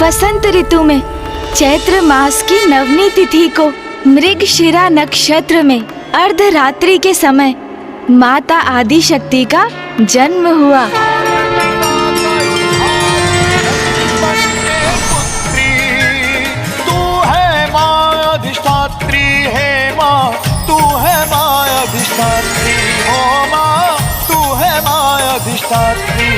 वसंत ऋतु में चैत्र मास की नवमी तिथि को मृगशिरा नक्षत्र में अर्धरात्रि के समय माता आदि शक्ति का जन्म हुआ। तू है माँ अधिष्ठात्री, है माँ तू है माँ अधिष्ठात्री, ओ माँ तू है माँ अधिष्ठात्री।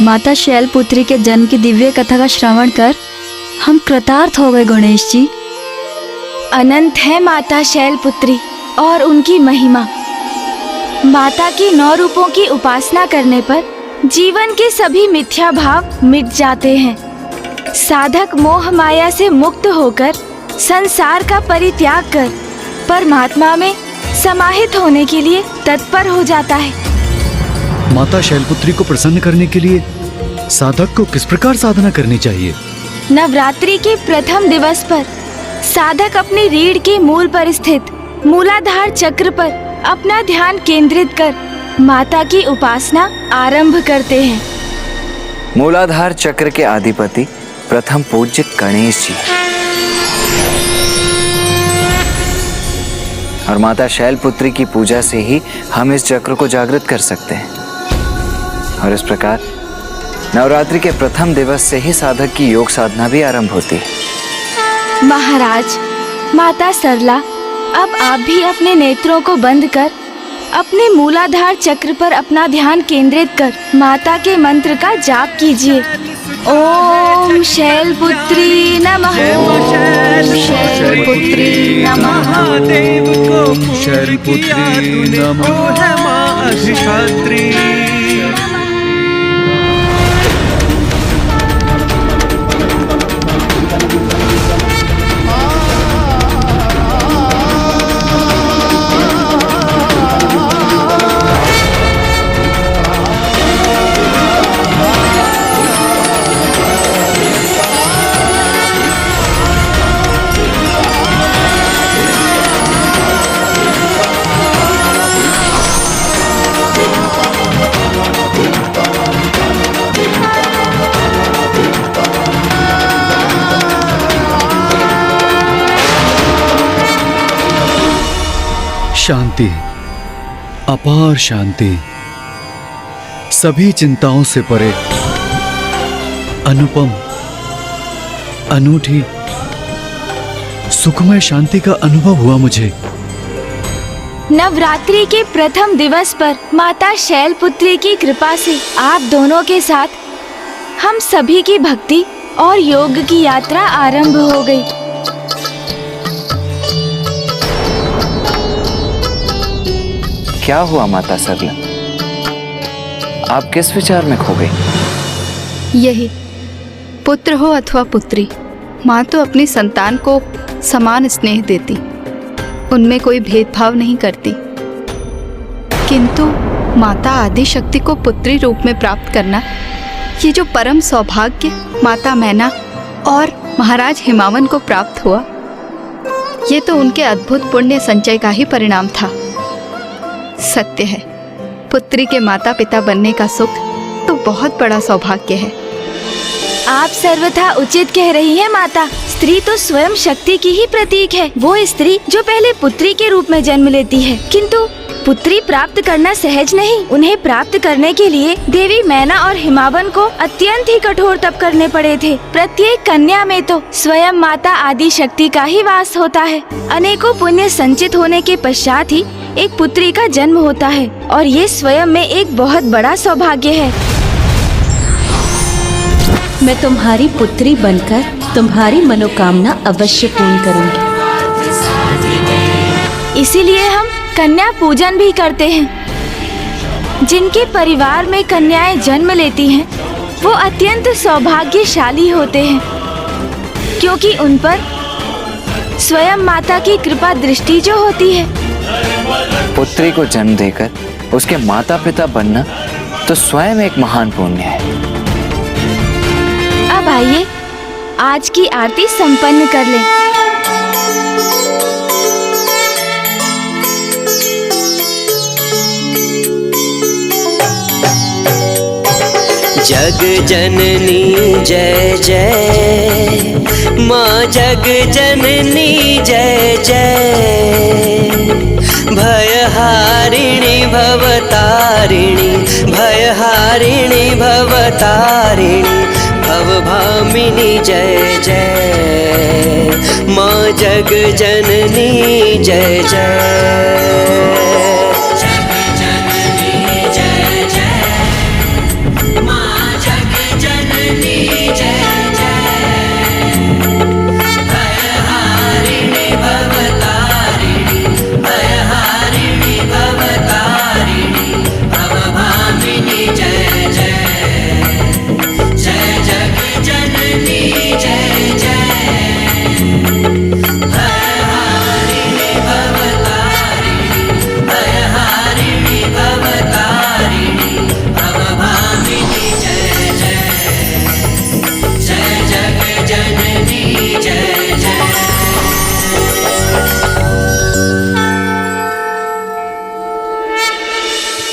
माता शैलपुत्री के जन्म की दिव्य कथा का श्रवण कर हम कृतार्थ हो गए गणेश जी। अनंत है माता शैलपुत्री और उनकी महिमा। माता की 9 रूपों की उपासना करने पर जीवन के सभी मिथ्या भाव मिट जाते हैं। साधक मोह माया से मुक्त होकर संसार का परित्याग कर परमात्मा में समाहित होने के लिए तत्पर हो जाता है। माता शैलपुत्री को प्रसन्न करने के लिए साधक को किस प्रकार साधना करनी चाहिए? नवरात्रि के प्रथम दिवस पर साधक अपनी रीढ़ के मूल पर स्थित मूलाधार चक्र पर अपना ध्यान केंद्रित कर माता की उपासना आरंभ करते हैं। मूलाधार चक्र के अधिपति प्रथम पूज्य गणेश जी और माता शैलपुत्री की पूजा से ही हम इस चक्र को जागृत कर सकते हैं और इस प्रकार नवरात्रि के प्रथम दिवस से ही साधक की योग साधना भी आरंभ होती है। महाराज, माता सरला, अब आप भी अपने नेत्रों को बंद कर अपने मूलाधार चक्र पर अपना ध्यान केंद्रित कर माता के मंत्र का जाप कीजिए। ओम शैलपुत्री नमः, ओम शैलपुत्री नमः, देव को शैलपुत्री नमः, माँ अधिष्ठात्री। शांति, अपार शांति, सभी चिंताओं से परे, अनुपम, अनूठी, सुखमय शांति का अनुभव हुआ मुझे। नवरात्रि के प्रथम दिवस पर माता शैलपुत्री की कृपा से आप दोनों के साथ हम सभी की भक्ति और योग की यात्रा आरंभ हो गई। क्या हुआ माता सरला? आप किस विचार में खो गई? यही, पुत्र हो अथवा पुत्री, माँ तो अपनी संतान को समान स्नेह देती, उनमें कोई भेदभाव नहीं करती। किंतु माता आदि शक्ति को पुत्री रूप में प्राप्त करना, ये जो परम सौभाग्य माता मैना और महाराज हिमावन को प्राप्त हुआ, ये तो उनके अद्भुत पुण्य संचय का ही परिणाम था। सत्य है, पुत्री के माता पिता बनने का सुख तो बहुत बड़ा सौभाग्य है। आप सर्वथा उचित कह रही हैं माता। स्त्री तो स्वयं शक्ति की ही प्रतीक है। वो स्त्री जो पहले पुत्री के रूप में जन्म लेती है, किंतु पुत्री प्राप्त करना सहज नहीं। उन्हें प्राप्त करने के लिए देवी मैना और हिमावन को अत्यंत ही कठोर तप करने पड़े थे। प्रत्येक कन्या में तो स्वयं माता आदि शक्ति का ही वास होता है। अनेकों पुण्य संचित होने के पश्चात ही एक पुत्री का जन्म होता है और ये स्वयं में एक बहुत बड़ा सौभाग्य है। मैं तुम्हारी पुत्री बनकर तुम्हारी मनोकामना अवश्य पूर्ण करूंगी। इसीलिए हम कन्या पूजन भी करते हैं। जिनके परिवार में कन्याएं जन्म लेती हैं, वो अत्यंत सौभाग्यशाली होते हैं, क्योंकि उन पर स्वयं माता की कृपा दृष्टि जो होती है। पुत्री को जन्म देकर उसके माता पिता बनना तो स्वयं एक महान पुण्य है। अब आइए, आज की आरती संपन्न कर लें। जग जननी जय जय, माँ जग जननी जय जय। भयहारिणी भवतारिणी, भयहारिणी भवतारिणी, भवभामिनी जय जय। माँ जग जननी जय जय।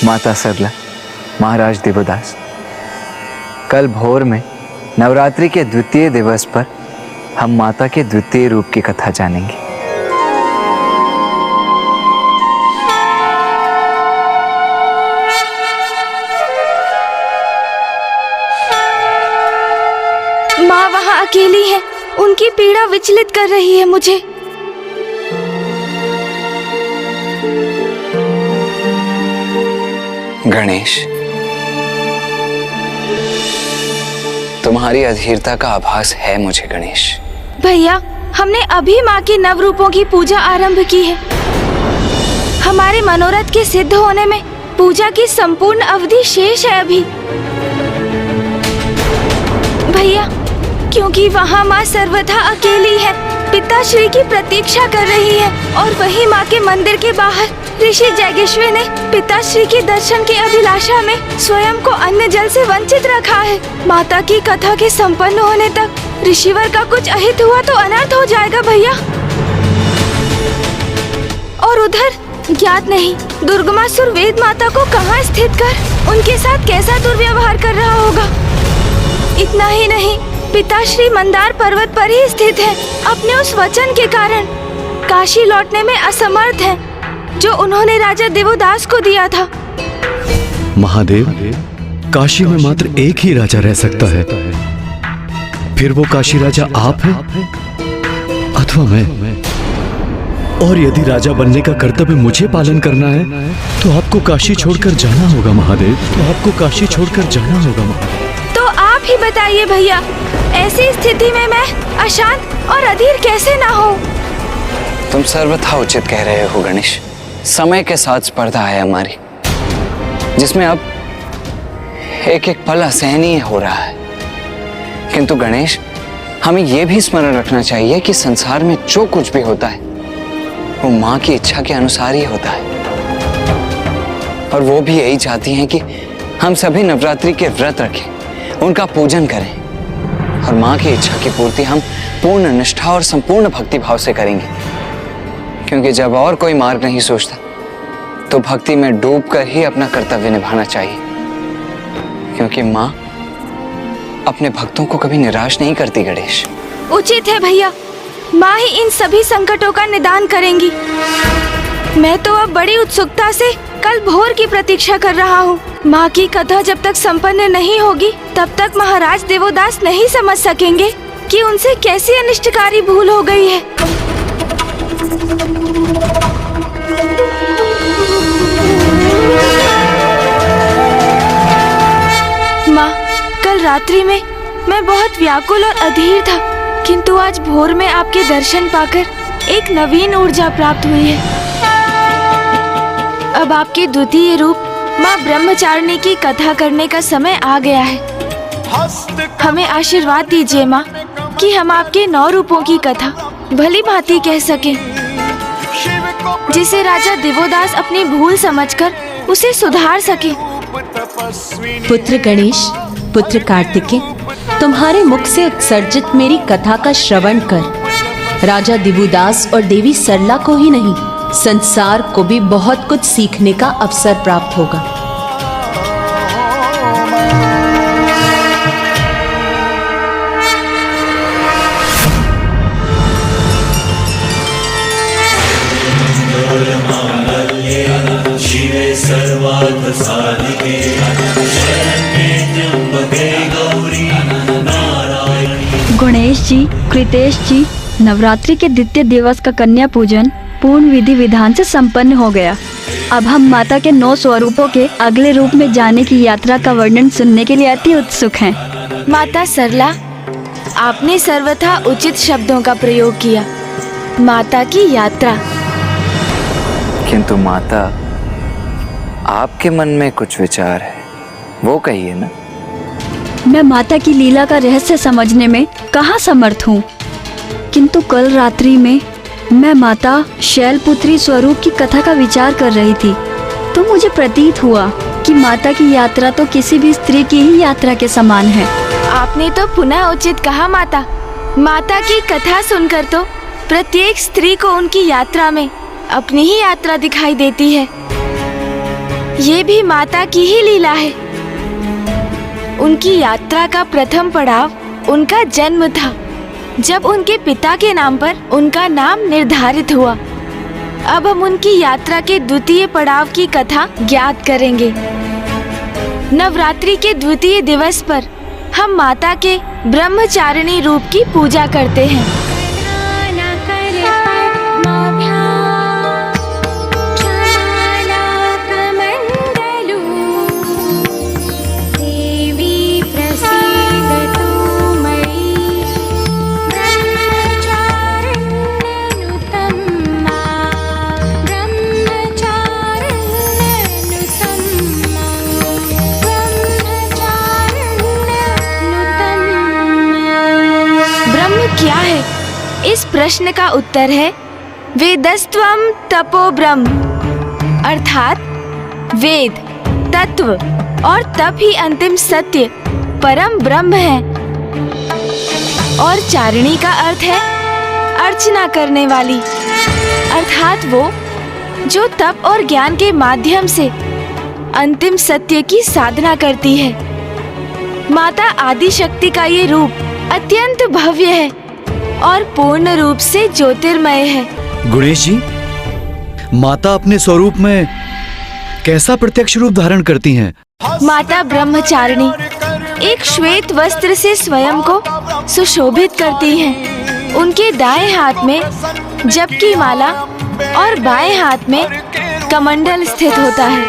माता सरला, महाराज देवोदास, कल भोर में नवरात्रि के द्वितीय दिवस पर हम माता के द्वितीय रूप की कथा जानेंगे। माँ वहाँ अकेली है, उनकी पीड़ा विचलित कर रही है मुझे। गणेश, तुम्हारी अधीरता का आभास है मुझे गणेश। भैया, हमने अभी माँ के नव रूपों की पूजा आरंभ की है। हमारे मनोरथ के सिद्ध होने में पूजा की संपूर्ण अवधि शेष है अभी। भैया, क्योंकि वहाँ माँ सर्वथा अकेली है, पिताश्री की प्रतीक्षा कर रही है और वही माँ के मंदिर के बाहर ऋषि जैगेश्वर ने पिताश्री के दर्शन की अभिलाषा में स्वयं को अन्न जल से वंचित रखा है। माता की कथा के संपन्न होने तक ऋषिवर का कुछ अहित हुआ तो अनर्थ हो जाएगा भैया। और उधर ज्ञात नहीं दुर्गमासुर वेद माता को कहाँ स्थित कर उनके साथ कैसा दुर्व्यवहार कर रहा होगा। इतना ही नहीं, पिताश्री मंदार पर्वत पर ही स्थित है, अपने उस वचन के कारण काशी लौटने में असमर्थ है जो उन्होंने राजा देवोदास को दिया था। महादेव, काशी में मात्र एक ही राजा रह सकता है। फिर वो काशी राजा आप हैं अथवा मैं। और यदि राजा बनने का कर्तव्य मुझे पालन करना है तो आपको काशी छोड़कर जाना होगा महादेव, तो आपको काशी छोड़कर जाना होगा महादेव। तो आप ही बताइए भैया, ऐसी स्थिति में मैं अशांत और अधीर कैसे ना हो। तुम सर्वथा उचित कह रहे हो गणेश। समय के साथ स्पर्धा है हमारी, जिसमें अब एक एक पल असहनीय हो रहा है। किंतु गणेश, हमें यह भी स्मरण रखना चाहिए कि संसार में जो कुछ भी होता है वो माँ की इच्छा के अनुसार ही होता है। और वो भी यही चाहती हैं कि हम सभी नवरात्रि के व्रत रखें, उनका पूजन करें और माँ की इच्छा की पूर्ति हम पूर्ण निष्ठा और संपूर्ण भक्ति भाव से करेंगे। क्योंकि जब और कोई मार्ग नहीं सोचता तो भक्ति में डूबकर ही अपना कर्तव्य निभाना चाहिए। क्योंकि माँ अपने भक्तों को कभी निराश नहीं करती गणेश। उचित है भैया, माँ ही इन सभी संकटों का निदान करेंगी। मैं तो अब बड़ी उत्सुकता से कल भोर की प्रतीक्षा कर रहा हूँ। माँ की कथा जब तक संपन्न नहीं होगी तब तक महाराज देवोदास नहीं समझ सकेंगे कि उनसे कैसी अनिष्टकारी भूल हो गई है। माँ, कल रात्रि में मैं बहुत व्याकुल और अधीर था, किंतु आज भोर में आपके दर्शन पाकर एक नवीन ऊर्जा प्राप्त हुई है। अब आपके द्वितीय रूप माँ ब्रह्मचारिणी की कथा करने का समय आ गया है। हमें आशीर्वाद दीजिए माँ कि हम आपके 9 रूपों की कथा भली भांति कह सकें, जिसे राजा देवोदास अपनी भूल समझकर उसे सुधार सके। पुत्र गणेश, पुत्र कार्तिकेय, तुम्हारे मुख से उत्सर्जित मेरी कथा का श्रवण कर राजा दिबुदास और देवी सरला को ही नहीं, संसार को भी बहुत कुछ सीखने का अवसर प्राप्त होगा। गणेश जी, कृतेश जी, नवरात्रि के द्वितीय दिवस का कन्या पूजन पूर्ण विधि विधान से संपन्न हो गया। अब हम माता के 9 स्वरूपों के अगले रूप में जाने की यात्रा का वर्णन सुनने के लिए अति उत्सुक हैं। माता सरला, आपने सर्वथा उचित शब्दों का प्रयोग किया। माता की यात्रा। किंतु माता, आपके मन में कुछ विचार है, वो कहिए ना। मैं माता की लीला का रहस्य समझने में कहाँ समर्थ हूँ, किंतु कल रात्रि में मैं माता शैलपुत्री स्वरूप की कथा का विचार कर रही थी, तो मुझे प्रतीत हुआ कि माता की यात्रा तो किसी भी स्त्री की ही यात्रा के समान है। आपने तो पुनः उचित कहा माता। माता की कथा सुनकर तो प्रत्येक स्त्री को उनकी यात्रा में अपनी ही यात्रा दिखाई देती है। ये भी माता की ही लीला है। उनकी यात्रा का प्रथम पड़ाव उनका जन्म था, जब उनके पिता के नाम पर उनका नाम निर्धारित हुआ। अब हम उनकी यात्रा के द्वितीय पड़ाव की कथा ज्ञात करेंगे। नवरात्रि के द्वितीय दिवस पर हम माता के ब्रह्मचारिणी रूप की पूजा करते हैं। क्या है? इस प्रश्न का उत्तर है वेदस्त्वम तपो ब्रह्म, अर्थात वेद, तत्व और तप ही अंतिम सत्य परम ब्रह्म है। और चारिणी का अर्थ है अर्चना करने वाली, अर्थात वो जो तप और ज्ञान के माध्यम से अंतिम सत्य की साधना करती है। माता आदि शक्ति का ये रूप अत्यंत भव्य है और पूर्ण रूप से ज्योतिर्मय है। गुणेश जी, माता अपने स्वरूप में कैसा प्रत्यक्ष रूप धारण करती हैं? माता ब्रह्मचारिणी एक श्वेत वस्त्र से स्वयं को सुशोभित करती हैं। उनके दाएं हाथ में जप की माला और बाएं हाथ में कमंडल स्थित होता है।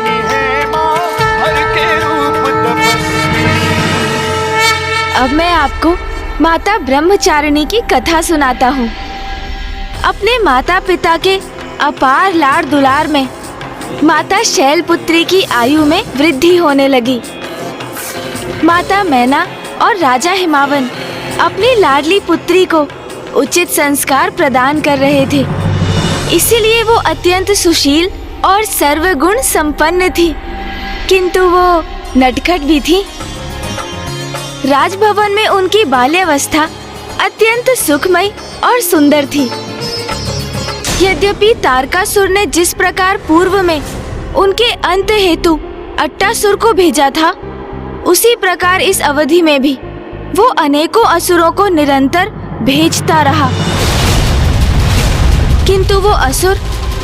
अब मैं आपको माता ब्रह्मचारिणी की कथा सुनाता हूँ। अपने माता पिता के अपार लाड़ दुलार में माता शैलपुत्री की आयु में वृद्धि होने लगी। माता मैना और राजा हिमावन अपनी लाडली पुत्री को उचित संस्कार प्रदान कर रहे थे, इसीलिए वो अत्यंत सुशील और सर्वगुण संपन्न थी, किंतु वो नटखट भी थी। राजभवन में उनकी बाल्यावस्था अत्यंत सुखमय और सुंदर थी। यद्यपि तारकासुर ने जिस प्रकार पूर्व में उनके अंत हेतु अट्टासुर को भेजा था, उसी प्रकार इस अवधि में भी वो अनेकों असुरों को निरंतर भेजता रहा, किंतु वो असुर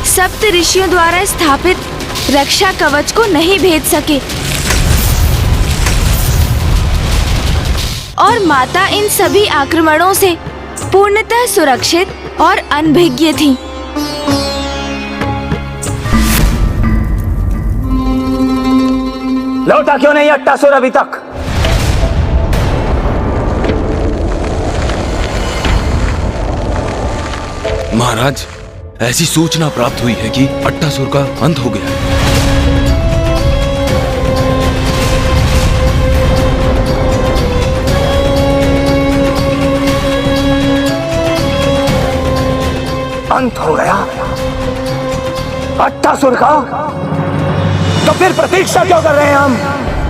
सप्त ऋषियों द्वारा स्थापित रक्षा कवच को नहीं भेज सके और माता इन सभी आक्रमणों से पूर्णतः सुरक्षित और अनभिज्ञ थी। लौटा क्यों नहीं अट्टासुर अभी तक? महाराज, ऐसी सूचना प्राप्त हुई है कि अट्टासुर का अंत हो गया है। अंत हो गया अट्टासुर का? तो फिर प्रतीक्षा क्यों कर रहे हैं हम?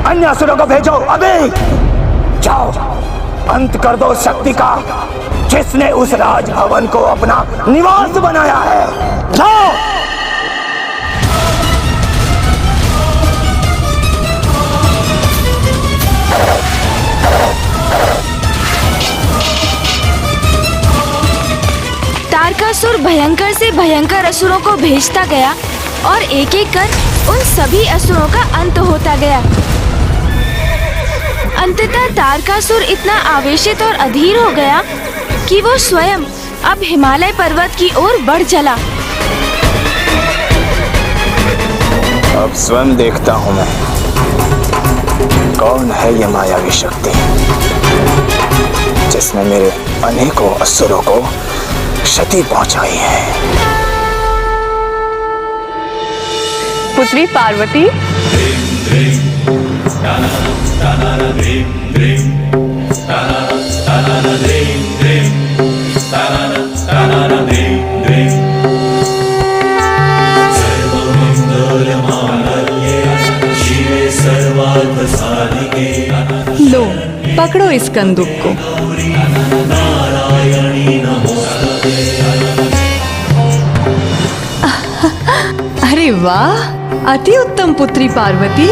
अन्य असुरों को भेजो, अभी जाओ अंत कर दो शक्ति का, जिसने उस राजभवन को अपना निवास बनाया है। जाओ। तारकासुर भयंकर से भयंकर असुरों को भेजता गया और एक एक कर उन सभी असुरों का अंत होता गया। अंततः तारकासुर इतना आवेशित और अधीर हो गया कि वो स्वयं अब हिमालय पर्वत की ओर बढ़ चला। अब स्वयं देखता हूँ मैं, कौन है ये मायावी शक्ति जिसने मेरे अनेकों असुरों को क्षति पहुंचाई है। पुत्री पार्वती, लो पकड़ो इस कंदूक को। अरे वाह, अति उत्तम पुत्री पार्वती।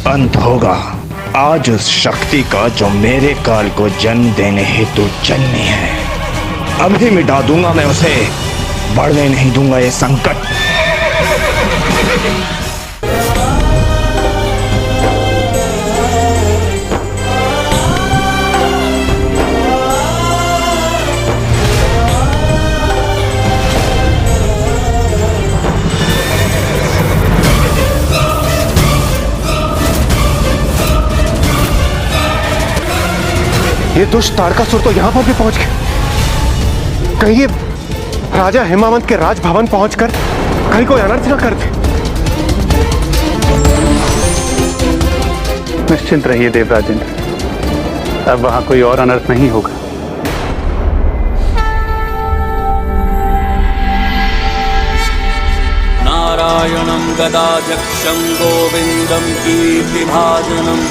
अंत होगा आज उस शक्ति का जो मेरे काल को जन्म देने हेतु जन्मी है। अभी मिटा दूंगा मैं उसे, बढ़ने नहीं दूंगा ये संकट। ये दुष्ट तारकासुर तो यहाँ पर भी पहुंच गए। कहीं ये राजा हिमावंत के राजभवन पहुंचकर कहीं कोई अनर्थ न कर दे। निश्चिंत रहिए देवराजेंद्र, अब वहां कोई और अनर्थ नहीं होगा। नारायणं गदाध्यक्षं गोविंदं कीर्तिभाजनं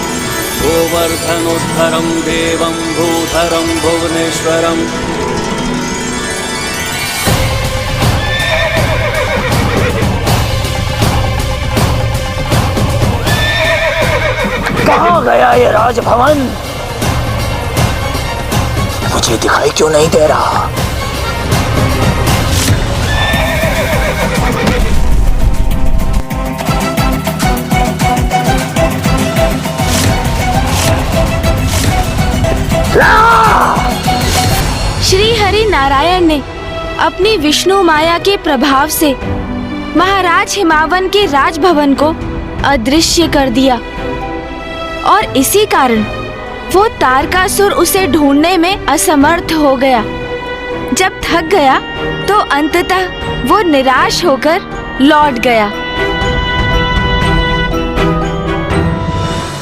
गोवर्धनोद्धरं देवं भूधरं भुवनेश्वरम्। कहाँ गया ये राजभवन? मुझे दिखाई क्यों नहीं दे रहा? श्री हरि नारायण ने अपनी विष्णु माया के प्रभाव से महाराज हिमावन के राजभवन को अदृश्य कर दिया और इसी कारण वो तारकासुर उसे ढूंढने में असमर्थ हो गया। जब थक गया तो अंततः वो निराश होकर लौट गया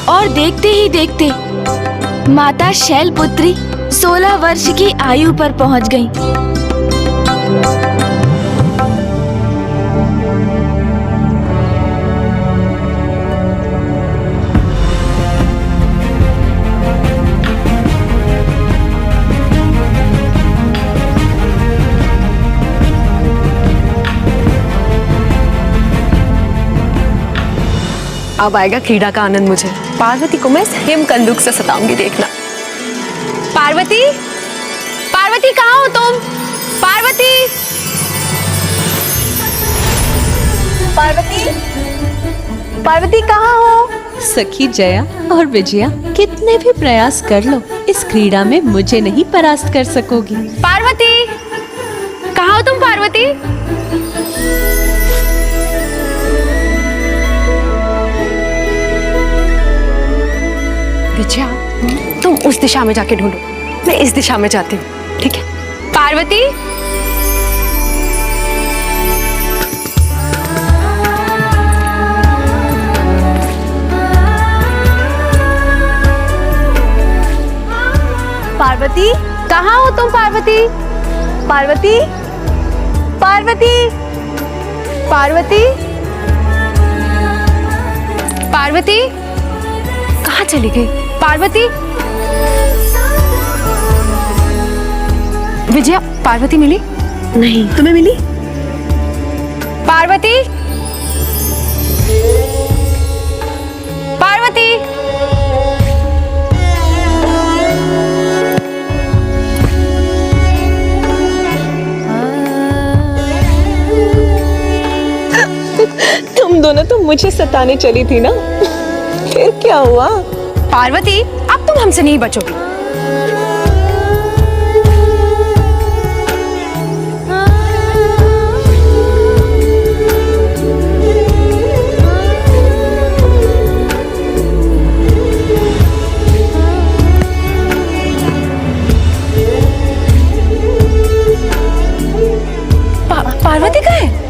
और देखते ही देखते माता शैलपुत्री 16 वर्ष की आयु पर पहुंच गई। अब आएगा क्रीड़ा का आनंद मुझे। पार्वती को मैं हिम कंदूक से सताऊंगी, देखना। पार्वती, पार्वती कहाँ हो तुम? पार्वती, पार्वती, पार्वती कहाँ हो? सखी जया और विजया कितने भी प्रयास कर लो, इस क्रीड़ा में मुझे नहीं परास्त कर सकोगी। पार्वती, कहाँ हो तुम? पार्वती, विजया तुम उस दिशा में जाके ढूंढो, मैं इस दिशा में जाती हूँ, ठीक है? पार्वती, पार्वती, कहाँ हो तुम पार्वती? पार्वती, पार्वती, पार्वती, पार्वती, कहाँ चली गई? पार्वती, विजया, पार्वती मिली? नहीं, तुम्हें मिली? पार्वती, पार्वती, तुम दोनों तो मुझे सताने चली थी ना, फिर क्या हुआ? पार्वती, अब तुम हमसे नहीं बचोगी। पार्वती कहाँ है?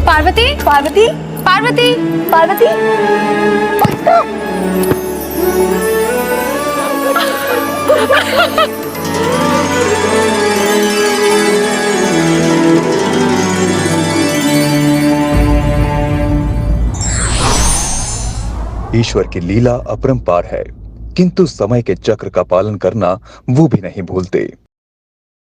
पार्वती, पार्वती, पार्वती, पार्वती, ईश्वर की लीला अपरंपार है, किंतु समय के चक्र का पालन करना वो भी नहीं भूलते।